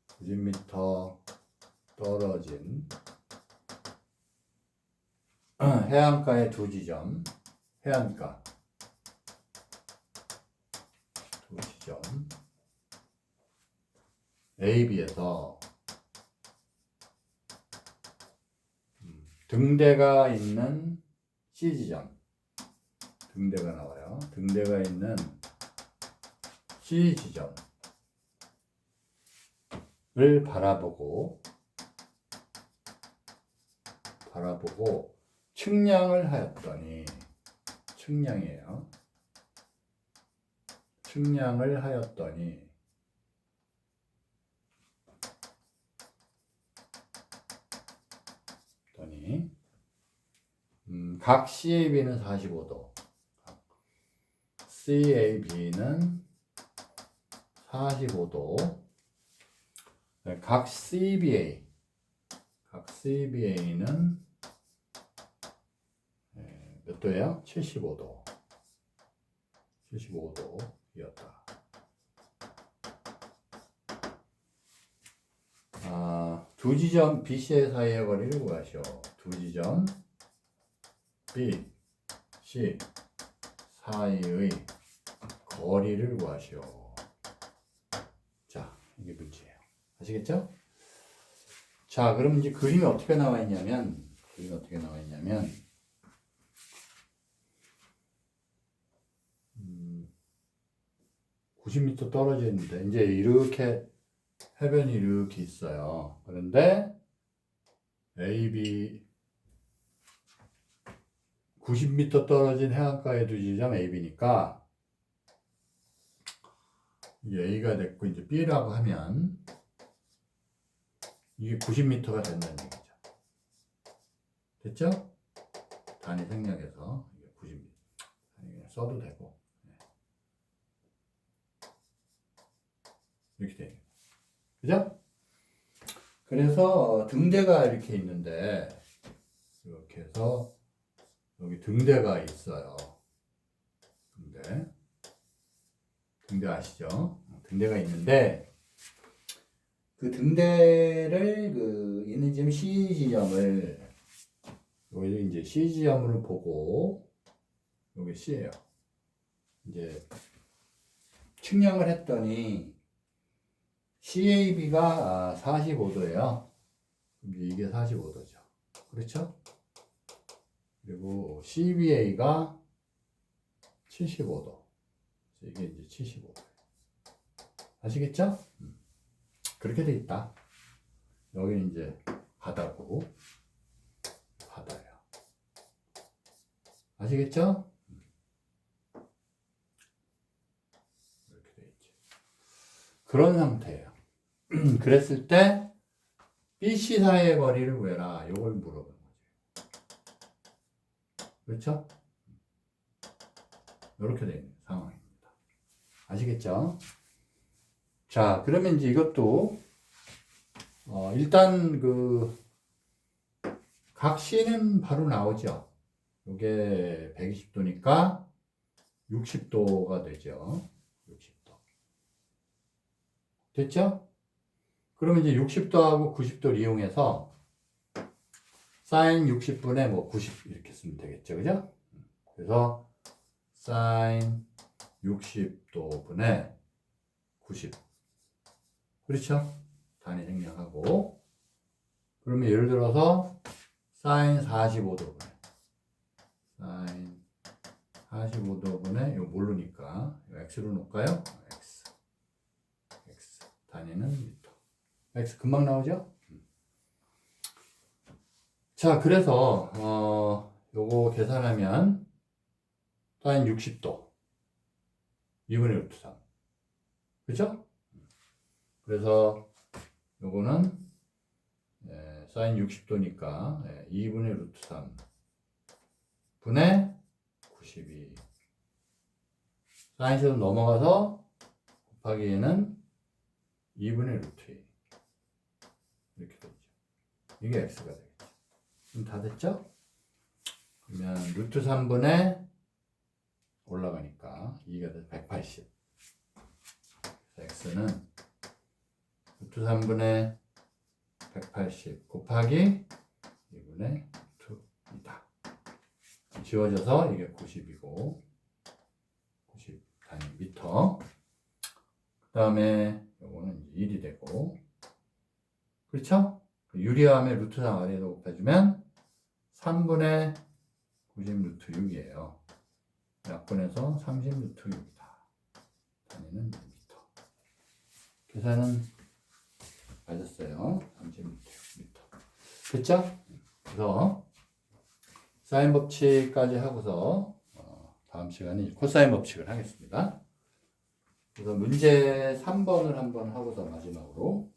90m 떨어진 해안가의 두 지점, 해안가 두 지점 A, B에서 등대가 있는 C 지점 등대가 나와요. 등대가 있는 C 지점을 바라보고 측량을 하였더니 측량이에요. 측량을 하였더니 각 CAB는 45도, CAB는 45도, 각 CBA는 몇 도예요? 75도. 75도였다. 두 지점 BC 사이의 거리를 구하시오. 두 지점 B, C 사이의 거리를 구하시오. 자, 이게 문제예요. 아시겠죠? 자, 그럼 이제 그림이 어떻게 나와 있냐면 90m 떨어져 있는데 이제 이렇게 해변이 이렇게 있어요. 그런데 AB 90m 떨어진 해안가에 두 지점 AB니까 A가 됐고 이제 B라고 하면 이게 90m가 된다는 얘기죠. 됐죠? 단위 생략해서 이게 90m 그냥 써도 되고 이렇게 돼요. 그죠? 그래서 등대가 이렇게 있는데 이렇게 해서 여기 등대가 있어요. 등대 아시죠? 등대가 있는데 그 등대를 있는 지점 C 지점을 여기 이제 C 지점을 보고 여기 C예요. 이제 측량을 했더니 CAB가 45도예요. 이게 45도죠. 그렇죠? 그리고 CBA가 75도. 이게 이제 75도. 아시겠죠? 그렇게 돼 있다. 여기는 이제 바다고, 바다예요. 아시겠죠? 이렇게 돼 있죠. 그런 상태예요. 그랬을 때 BC 사이의 거리를 구해라. 이걸 물어보는 거죠. 그렇죠? 이렇게 되어 있는 상황입니다. 아시겠죠? 자, 그러면 이제 이것도 일단 각 C는 바로 나오죠. 이게 120도니까 60도가 되죠. 60도. 됐죠? 그러면 이제 60도하고 90도를 이용해서 sin 60분의 뭐 90 이렇게 쓰면 되겠죠. 그죠? 그래서 sin 60도분의 90. 그렇죠? 단위 생략하고. 그러면 예를 들어서 sin 45도분의 sin 45도분의 이거 모르니까 x로 놓을까요? x 단위는 미터. x 금방 나오죠? 자, 그래서 요거 계산하면 sin 60도 2분의 루트 3. 그죠? 그래서 요거는 sin 60도니까 2분의 루트 3 분의 92. 사인식으로 넘어가서 곱하기 얘는 2분의 루트 2. 이렇게 되죠. 이게 x가 되겠죠. 그럼 다 됐죠? 그러면 루트 3분의 올라가니까 2가 돼서 180. x는 루트 3분의 180 곱하기 2분의 루트 2다. 지워져서 이게 90이고 90 단위 미터. 그 다음에 요거는 1이 되고, 그렇죠? 유리함의 루트 3 아래에도 곱해주면 3분의 90 루트 6이에요. 약분해서 30 루트 6이다. 단위는 미터. 계산은 맞았어요. 30 루트 6 미터. 됐죠? 그래서 사인 법칙까지 하고서 다음 시간에 코사인 법칙을 하겠습니다. 그래서 문제 3번을 한번 하고서 마지막으로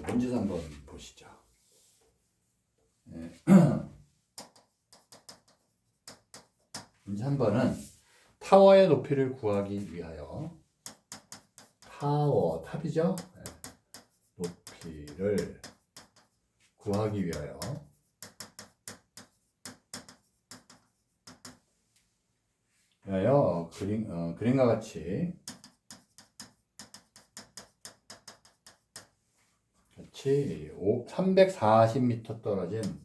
문제 3번 보시죠. 네. 문제 3번은 타워의 높이를 구하기 위하여 탑이죠? 네. 높이를 구하기 위하여 그림과 같이 340m 떨어진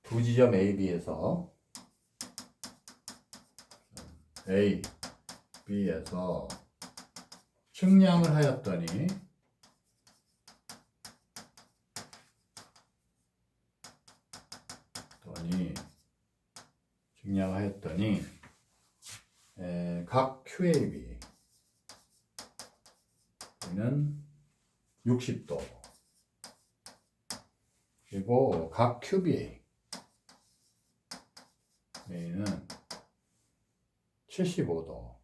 두 지점 A, B에서 A, B에서 측량을 하였더니 각 QAB는 60도 그리고 각 QBA는 75도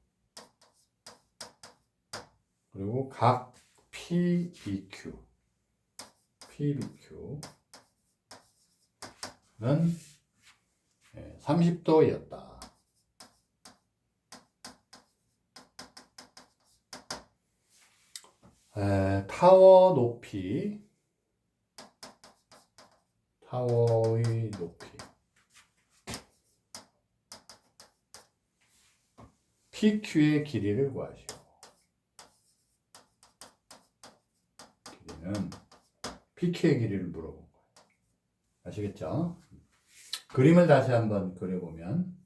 그리고 각 PBQ는 30도였다. 타워의 높이 PQ의 길이를 구하시오. 길이는 PQ의 길이를 물어본 거예요. 아시겠죠? 그림을 다시 한번 그려보면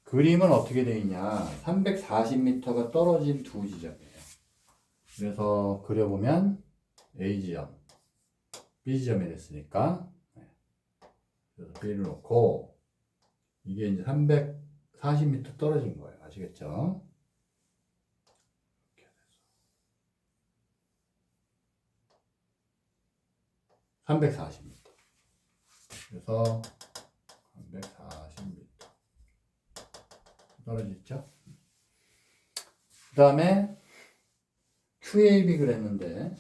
그림은 어떻게 되어 있냐 340m가 떨어진 두 지점이에요. 그래서 그려보면 A지점, B지점이 됐으니까 그래서 B를 놓고 이게 이제 340m 떨어진 거예요. 아시겠죠? 이렇게 돼서 340m 그래서 340m 떨어졌죠? 그 다음에 QAB 그랬는데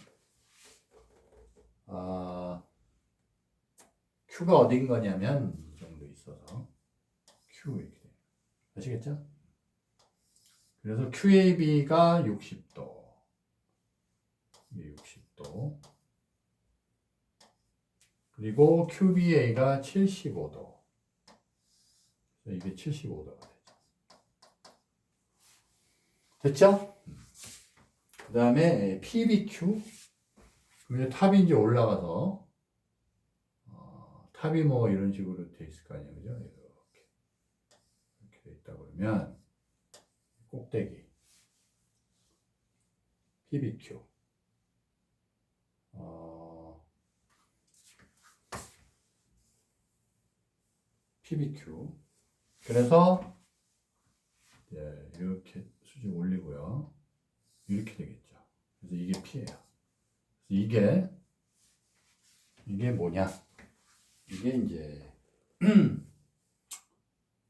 Q가 어딘 거냐면 이 정도 있어서 Q 이렇게 돼요. 아시겠죠? 그래서 QAB가 60도 이게 60도 그리고 QBA가 75도 이게 75도가 되죠? 됐죠? 그 다음에 PBQ 탑이 이제 올라가서 탑이 뭐 이런 식으로 돼 있을 거 아니에요, 그죠? 이렇게 돼 있다 그러면 꼭대기 PBQ PBQ 그래서 이렇게 수직 올리고요. 이렇게 되겠죠. 그래서 이게 P예요. 이게 뭐냐? 이게 이제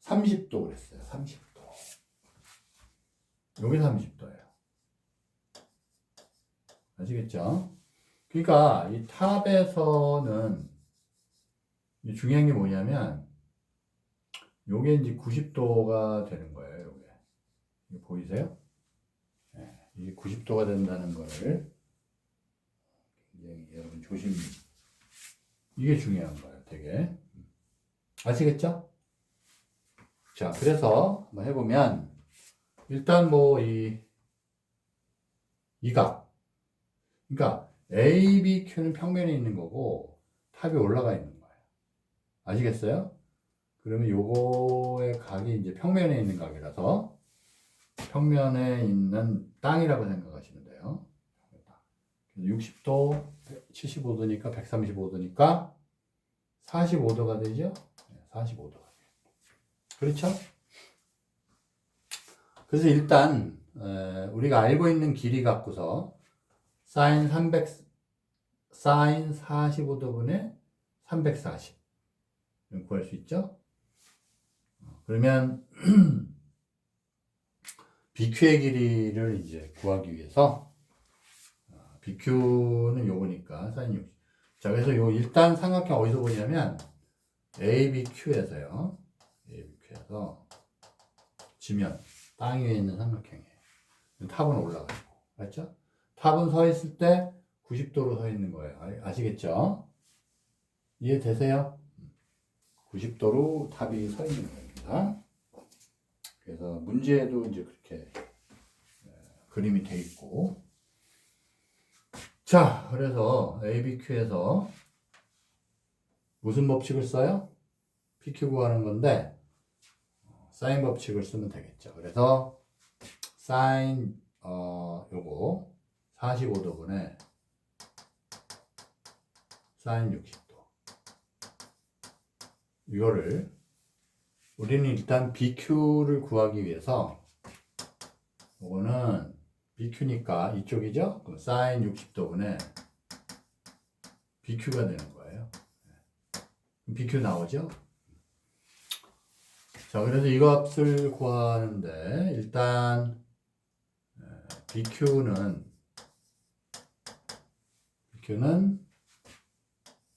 30도 그랬어요. 30도. 여기 30도예요. 아시겠죠? 그러니까 이 탑에서는 중요한 게 뭐냐면 요게 이제 90도가 되는 거예요. 요게. 이거 보이세요? 네, 이게 90도가 된다는 거를 굉장히 여러분 조심히 이게 중요한 거예요. 되게 아시겠죠? 자, 그래서 한번 해보면 일단 뭐 이 각 그러니까 ABQ는 평면에 있는 거고 탑이 올라가 있는 거예요. 아시겠어요? 그러면 요거의 각이 이제 평면에 있는 각이라서 평면에 있는 땅이라고 생각하시면 돼요. 60도, 75도니까 135도니까 45도가 되죠? 45도가 돼요. 그렇죠? 그래서 일단 우리가 알고 있는 길이 갖고서 사인 45도분의 340 구할 수 있죠? 그러면 BQ의 길이를 이제 구하기 위해서 BQ는 요거니까 사인 60. 자, 그래서 요 일단 삼각형 어디서 보냐면 ABQ에서요. ABQ에서 지면 땅 위에 있는 삼각형이에요. 탑은 올라가고, 맞죠? 탑은 서 있을 때 90도로 서 있는 거예요. 아시겠죠? 이해되세요? 90도로 탑이 서 있는 겁니다. 그래서 문제에도 이제 그렇게 그림이 돼 있고. 자, 그래서 ABQ에서 무슨 법칙을 써요? PQ 구하는 건데 사인 법칙을 쓰면 되겠죠. 그래서 사인 요거 45도분의 사인 60도 이거를 우리는 일단 BQ를 구하기 위해서 요거는 BQ니까 이쪽이죠? 그럼 사인 60도분의 BQ가 되는 거예요. BQ 나오죠? 자, 그래서 이 값을 구하는데 일단 BQ는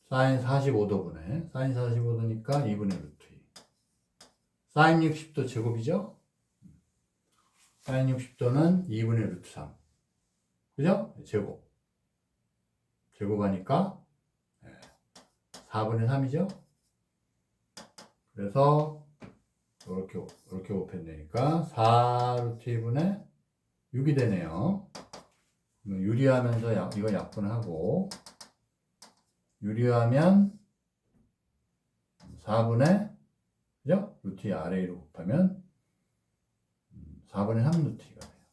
사인 45도분의 사인 45도니까 2분의 루트 2 사인 60도 제곱이죠? 사인 60도는 2분의 루트 3 그죠? 제곱하니까 4분의 3이죠? 그래서 이렇게 곱해내니까 4 루트 2분의 6이 되네요. 유리하면서 이거 약분하고 유리하면 4분의 그죠? 루트 2 아래 1로 곱하면 4분의 3 루트 2가 돼요.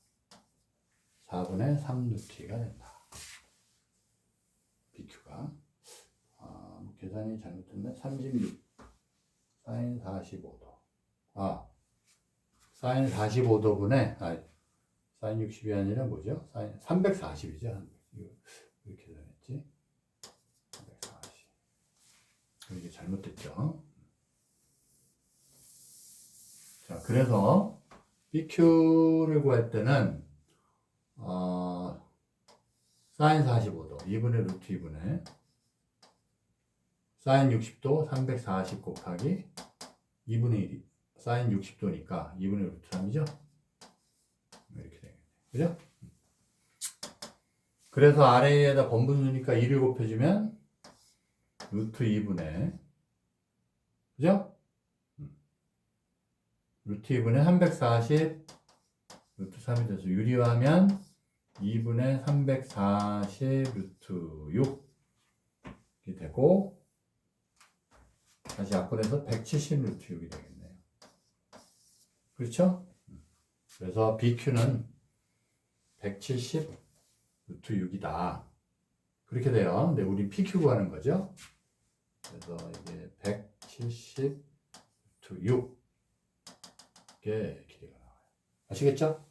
4분의 3 루트 2가 된다. BQ가 계산이 잘못됐네. 36 사인 45도 사인 45도분의 사인 60이 아니라 뭐죠? 사인 340이죠. 이렇게 되겠지. 340. 이게 잘못됐죠. 자, 그래서 BQ를 구할 때는 사인 45도 2분의 루트 2분의 사인 60도 340 곱하기 2분의 1이 사인 60도니까 2분의 루트 3이죠? 이렇게 되겠네요. 그죠? 그래서 아래에다 번분수니까 2를 곱해주면 루트 2분의 그죠? 루트 2분의 340 루트 3이 돼서 유리화하면 2분의 340 루트 6 이렇게 되고 다시 약분해서 170 루트 6이 되겠네요. 그렇죠? 그래서 BQ는 170 루트 6이다. 그렇게 돼요. 근데 우리 PQ 구하는 거죠. 그래서 이게 170 루트 6 이게 길이가 나와요. 아시겠죠?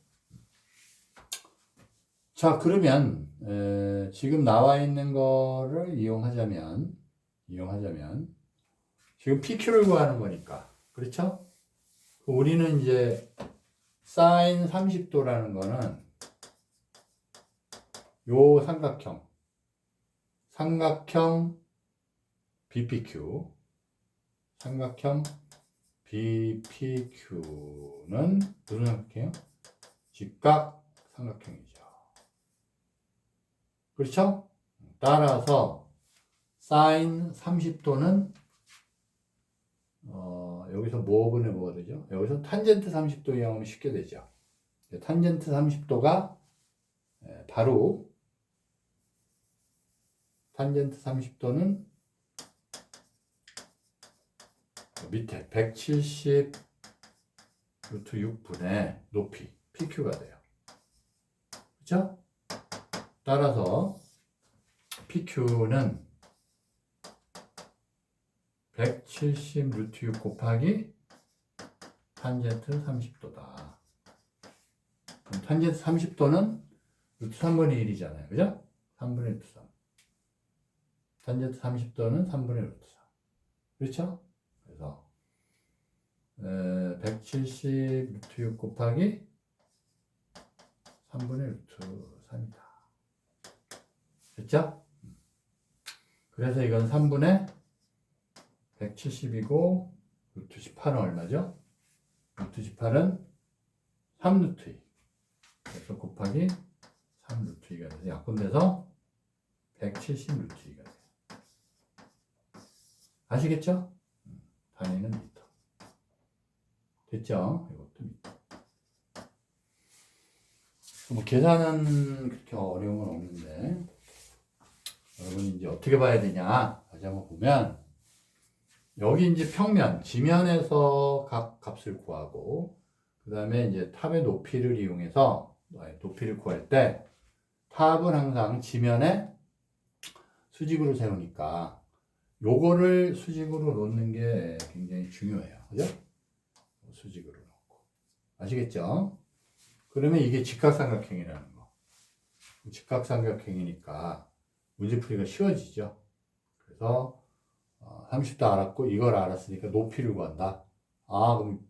자, 그러면 지금 나와 있는 거를 이용하자면 지금 PQ를 구하는 거니까 그렇죠? 우리는 이제 사인 30도라는 거는 요 삼각형 BPQ BPQ는 무슨 삼각형이에요? 직각 삼각형이죠. 그렇죠? 따라서 사인 30도는 여기서 뭐분의 뭐가 되죠? 여기서 탄젠트 30도 이용하면 쉽게 되죠. 탄젠트 30도가 바로 탄젠트 30도는 밑에 170 루트 6분의 높이 PQ가 돼요. 그렇죠? 따라서 PQ는 170 루트 6 곱하기 탄젠트 30도다. 그럼 탄젠트 30도는 루트 3분의 1이잖아요. 그죠? 3분의 루트 3. 탄젠트 30도는 3분의 루트 3. 그렇죠? 그래서 170 루트 6 곱하기 3분의 루트 3이다. 됐죠? 그래서 이건 3분의 170이고 루트 18은 얼마죠? 루트 18은 3 루트 2. 그래서 곱하기 3 루트 2가 돼서 약분돼서 170 루트 2가 돼요. 아시겠죠? 단위는 미터. 됐죠? 이것도 미터. 뭐 계산은 그렇게 어려운 건 없는데 여러분이 이제 어떻게 봐야 되냐? 다시 한번 보면 여기 이제 평면, 지면에서 각 값을 구하고 그 다음에 이제 탑의 높이를 이용해서 높이를 구할 때 탑은 항상 지면에 수직으로 세우니까 요거를 수직으로 놓는 게 굉장히 중요해요. 그죠? 수직으로 놓고. 아시겠죠? 그러면 이게 직각삼각형이라는 거. 직각삼각형이니까 문제풀이가 쉬워지죠. 그래서 30도 알았고 이걸 알았으니까 높이를 구한다. 아, 그럼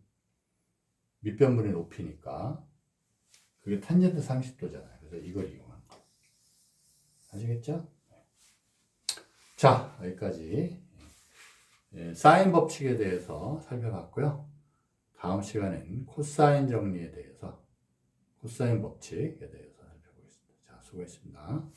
밑변분의 높이니까 그게 탄젠트 30도잖아요. 그래서 이걸 이용하는 거. 아시겠죠? 자, 여기까지 사인 법칙에 대해서 살펴봤고요. 다음 시간엔 코사인 정리에 대해서, 코사인 법칙에 대해서 살펴보겠습니다. 자, 수고했습니다.